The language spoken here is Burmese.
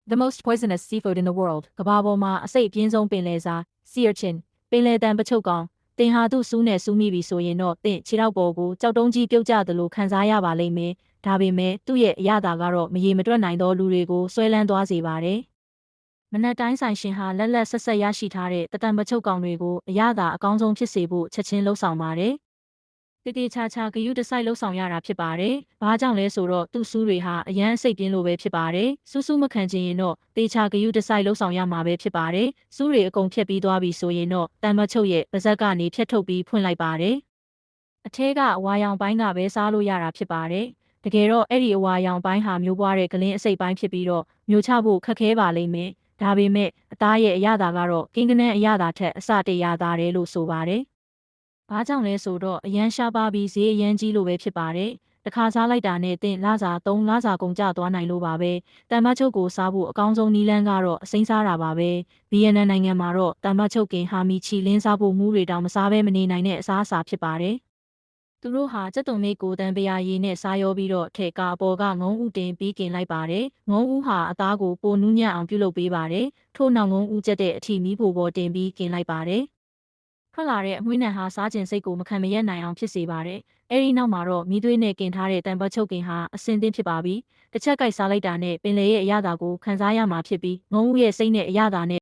The most poisonous seafood in the world ကမ္ဘာပေါ်မှာအစိတ်အပြင်းဆုံးပင်လယ်စာ sea urchin ပင်လယ်တံပချုပ်ကောင်တင်ဟာသူ့စူးနဲ့စူးမိပြီဆိုရင်တော့တင့်ခြေထောက်ပေါ်ကိုကြောက်တုံးကြီးပြုတ်ကျသလိုခံစားရပါလိမ့်မယ်။ဒါပေမဲ့သူ့ရဲ့အရသာကတော့မရေမတွက်နိုင်သောလူတွေကိုဆွဲလန်းသွားစေပါတယ်။မနက်တိုင်းဆိုင်ရှင်ဟာလက်လက်ဆက်ဆက်ရရှိထားတဲ့တံပချုပ်ကောင်တွေကိုအရသာအကောင်းဆုံးဖြစ်စေဖို့ချက်ချင်းလှုပ်ဆောင်ပါတယ်။တေချာဂယုတစိုက်လှုပ်ဆောင်ရတာဖြစ်ပါတယ်။ဘာကြောင့်လဲဆိုတော့သူ့စူးတွေဟာအရန်စိတ်ပြင်းလို့ပဲဖြစ်ပါတယ်။စူးမခံချင်ရင်တော့တေချာဂယုတစိုက်လှုပ်ဆောင်ရမှာပဲဖြစ်ပါတယ်။စူးတွေအကုန်ဖြတ်ပြီးသွားပြီဆိုရင်တော့တံမချုပ်ရဲ့ပါးစပ်ကနေဖြတ်ထုတ်ပြီးဖွင့်လိုက်ပါတယ်။အထဲကအဝါရောင်ပိုင်းကပဲစားလို့ရတာဖြစ်ပါတယ်။တကယ်တော့အဲ့ဒီအဝါရောင်ပိုင်းဟာမျိုးပွားတဲ့ကလင်းအစိတ်ပိုင်းဖြစ်ပြီးတော့မျိုးချဖို့ခက်ခဲပါလိမ့်မယ်။ဒါပေမဲ့အသားရဲ့အရသာကတော့ကင်းကနန်းအရသာထက်အစတရသာတယ်လို့ဆိုပါတယ်။ဘာကြောင့်လဲဆိုတော့အရန်ရှားပါပြီးဈေးအရန်ကြီးလို့ပဲဖြစ်ပါတယ်။တစ်ခါစားလိုက်တာနဲ့တင်လစာ3လစာကုန်ကျသွားနိုင်လို့ပါပဲ။တံမချုပ်ကိုစားဖို့အကောင်းဆုံးနည်းလမ်းကတော့အစိမ်းစားတာပါပဲ။ဗီယက်နမ်နိုင်ငံမှာတော့တံမချုပ်ကင်ဟာမီချီလင်းစားဖို့မူးတွေတောင်မစားဘဲမနေနိုင်တဲ့အစားအစာဖြစ်ပါတယ်။သူတို့ဟာစက်တုံမိတ်ကိုတန်ပရာရည်နဲ့စားရောပြီးတော့ထဲကအပေါ်ကငုံဥတင်ပြီးกินလိုက်ပါတယ်။ငုံဥဟာအသားကိုပိုနူးညံ့အောင်ပြုလုပ်ပေးပါတယ်။ထို့နောက်ငုံဥကျက်တဲ့အထိမီးဖိုပေါ်တင်ပြီးกินလိုက်ပါတယ်။ထွက်လာတဲ့အမွှေးနံဟာစားကျင်စိတ်ကိုမခံမရက်နိုင်အောင်ဖြစ်စေပါတယ်။အဲဒီနောက်မှာတော့မီးသွေးနဲ့กินထားတဲ့တံပတ်ချုပ်ကင်ဟာအစင်သင့်ဖြစ်ပါပြီ။တစ်ချက်ကြိုက်စားလိုက်တာနဲ့ပင်လေရဲ့အရသာကိုခံစားရမှာဖြစ်ပြီးငုံဥရဲ့စိတ်နဲ့အရသာနဲ့